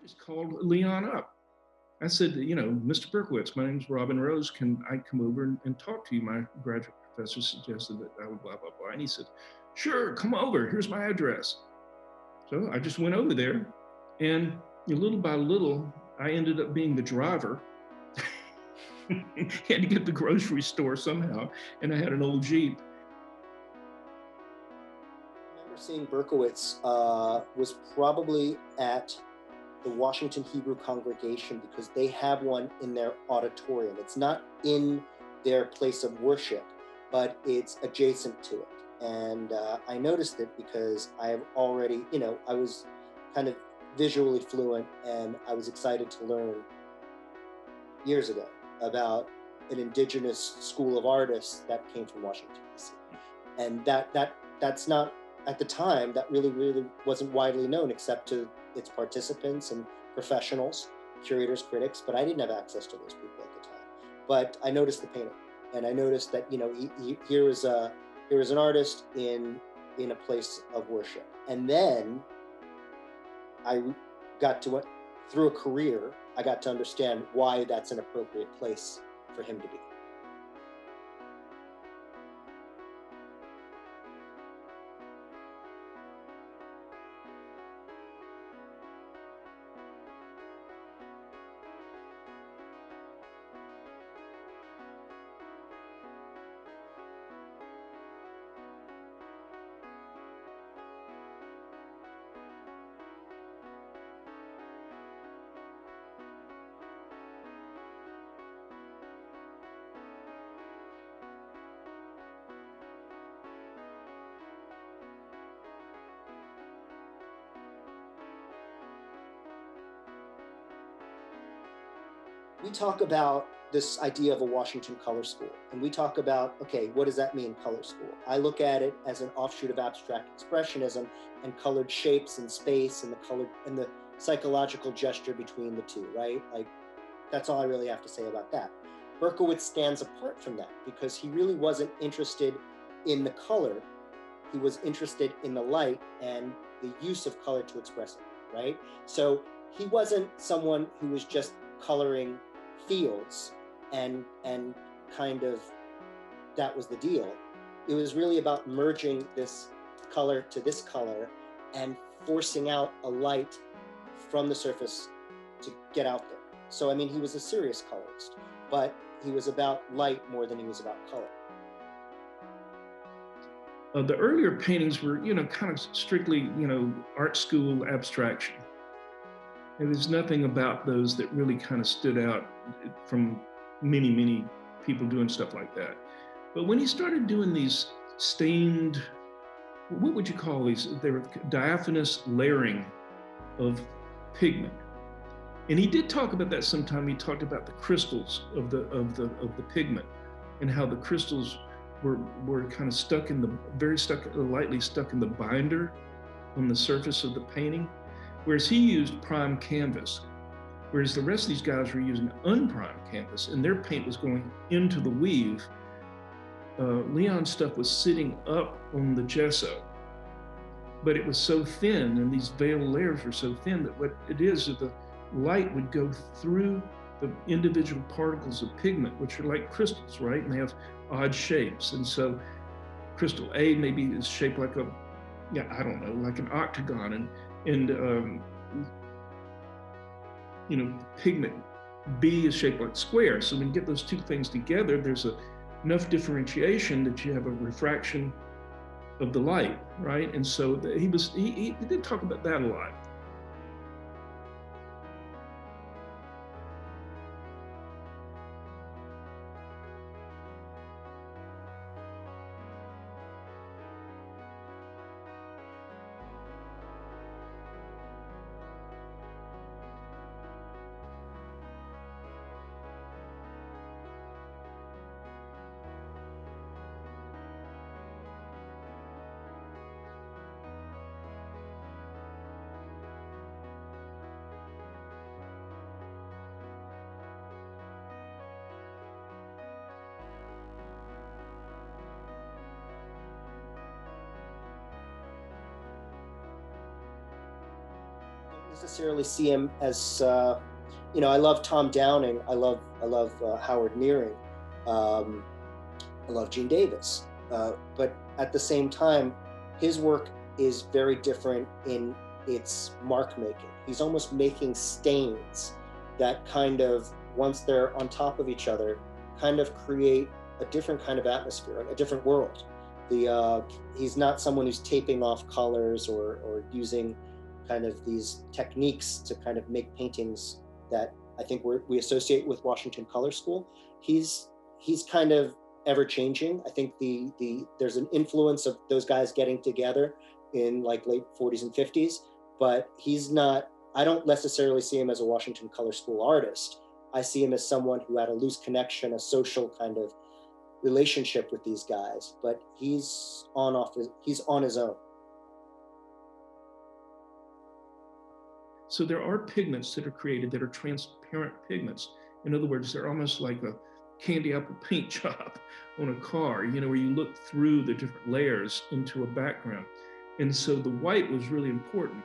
just called Leon up. I said, Mr. Berkowitz, my name's Robin Rose. Can I come over and talk to you? My graduate professor suggested that I would blah, blah, blah. And he said, sure, come over. Here's my address. So I just went over there. And little by little, I ended up being the driver. Had to get to the grocery store somehow. And I had an old Jeep. I remember seeing Berkowitz was probably at the Washington Hebrew congregation, because they have one in their auditorium. It's not in their place of worship, but it's adjacent to it. And I noticed it because I have already, I was kind of visually fluent, and I was excited to learn years ago about an indigenous school of artists that came from Washington, D.C. And that's not, at the time, that really wasn't widely known except to its participants and professionals, curators, critics, but I didn't have access to those people at the time. But I noticed the painting, and I noticed that here is an artist in a place of worship. And then I got to, through a career, I got to understand why that's an appropriate place for him to be. We talk about this idea of a Washington color school, and we talk about, okay, what does that mean, color school? I look at it as an offshoot of abstract expressionism and colored shapes and space and the psychological gesture between the two, right? Like, that's all I really have to say about that. Berkowitz stands apart from that because he really wasn't interested in the color. He was interested in the light and the use of color to express it, right? So he wasn't someone who was just coloring fields and kind of, that was the deal. It was really about merging this color to this color and forcing out a light from the surface to get out there. So, I mean, he was a serious colorist, but he was about light more than he was about color. The earlier paintings were, kind of strictly, art school abstraction. And there's nothing about those that really kind of stood out from many people doing stuff like that. But when he started doing these stained, what would you call these? They were diaphanous layering of pigment. And he did talk about that sometime. He talked about the crystals of the pigment and how the crystals were kind of lightly stuck in the binder on the surface of the painting. Whereas he used prime canvas, whereas the rest of these guys were using unprimed canvas, and their paint was going into the weave. Leon's stuff was sitting up on the gesso, but it was so thin, and these veil layers were so thin that what it is the light would go through the individual particles of pigment, which are like crystals, right? And they have odd shapes. And so crystal A maybe is shaped like like an octagon, and pigment B is shaped like square. So when you get those two things together, there's enough differentiation that you have a refraction of the light, right? And so he did talk about that a lot. necessarily see him as, I love Tom Downing. I love Howard Nearing. I love Gene Davis. But at the same time, his work is very different in its mark making. He's almost making stains that kind of, once they're on top of each other, kind of create a different kind of atmosphere, a different world. He's not someone who's taping off colors or using kind of these techniques to kind of make paintings that I think we associate with Washington Color School. He's kind of ever changing. I think there's an influence of those guys getting together in like late 40s and 50s, but I don't necessarily see him as a Washington Color School artist. I see him as someone who had a loose connection, a social kind of relationship with these guys, but he's on his own. So there are pigments that are created that are transparent pigments. In other words, they're almost like a candy apple paint job on a car, where you look through the different layers into a background. And so the white was really important.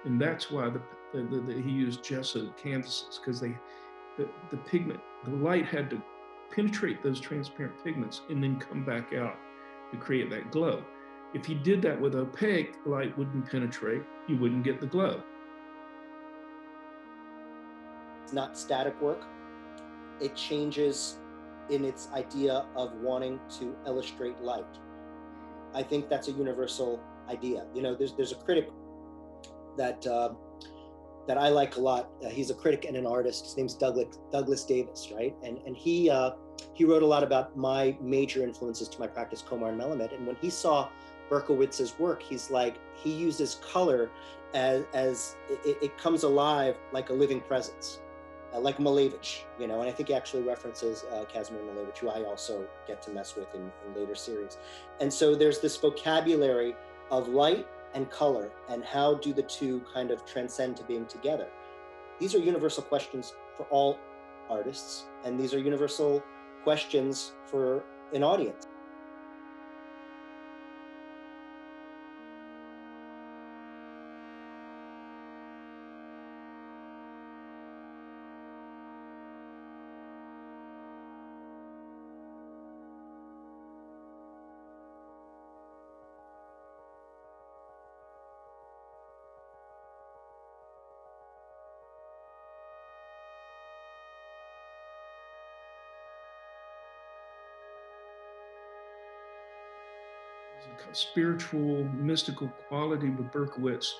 And that's why he used gessoed canvases, because the pigment, the light had to penetrate those transparent pigments and then come back out to create that glow. If he did that with opaque, light wouldn't penetrate, you wouldn't get the glow. It's not static work. It changes in its idea of wanting to illustrate light. I think that's a universal idea. There's a critic that I like a lot. He's a critic and an artist. His name's Douglas Davis, right? And he wrote a lot about my major influences to my practice, Komar and Melamed. And when he saw Berkowitz's work, he's like, he uses color as it comes alive like a living presence. Like Malevich, and I think he actually references Kazimir Malevich, who I also get to mess with in later series. And so there's this vocabulary of light and color, and how do the two kind of transcend to being together? These are universal questions for all artists, and these are universal questions for an audience. A spiritual, mystical quality with Berkowitz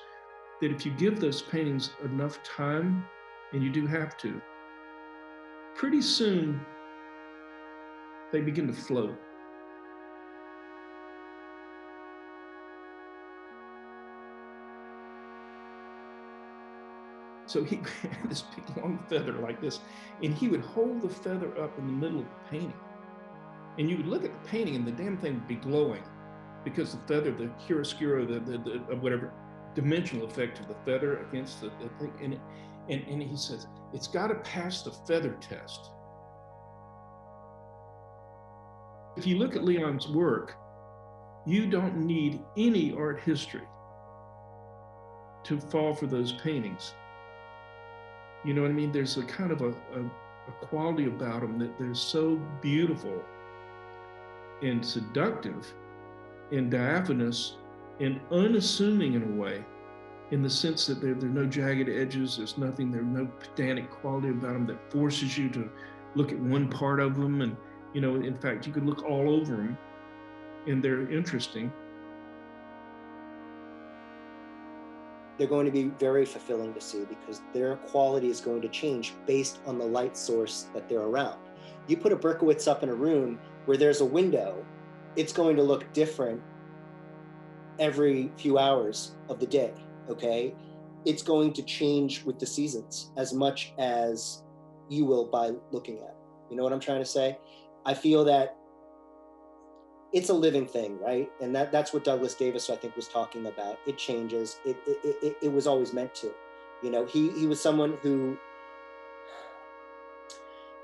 that if you give those paintings enough time, and you do have to, pretty soon they begin to float. So he had this big long feather like this, and he would hold the feather up in the middle of the painting. And you would look at the painting and the damn thing would be glowing, because the feather, the chiaroscuro, the whatever dimensional effect of the feather against the thing, and he says, it's got to pass the feather test. If you look at Leon's work, you don't need any art history to fall for those paintings. You know what I mean? There's a kind of a quality about them that they're so beautiful and seductive and diaphanous and unassuming in a way, in the sense that there are no jagged edges, there's no pedantic quality about them that forces you to look at one part of them. And, in fact, you could look all over them and they're interesting. They're going to be very fulfilling to see, because their quality is going to change based on the light source that they're around. You put a Berkowitz up in a room where there's a window, it's going to look different every few hours of the day, okay? It's going to change with the seasons as much as you will by looking at it. You know what I'm trying to say? I feel that it's a living thing, right? And that's what Douglas Davis, I think, was talking about. It changes. It was always meant to. He was someone who,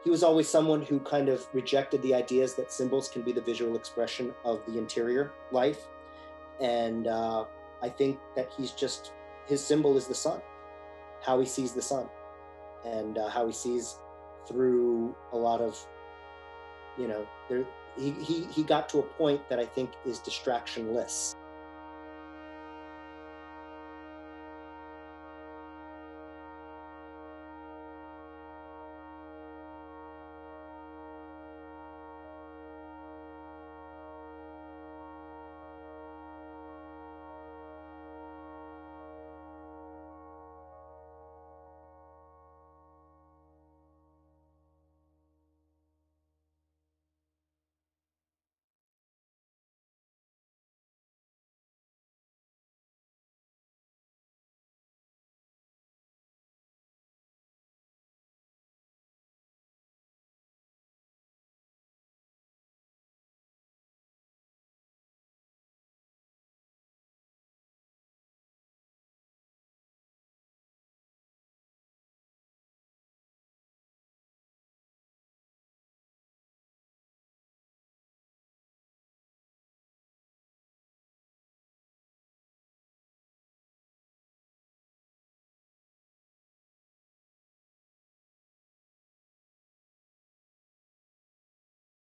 he was always someone who kind of rejected the ideas that symbols can be the visual expression of the interior life. And I think that his symbol is the sun. how he sees the sun, and how he sees through a lot of, there. He got to a point that I think is distractionless.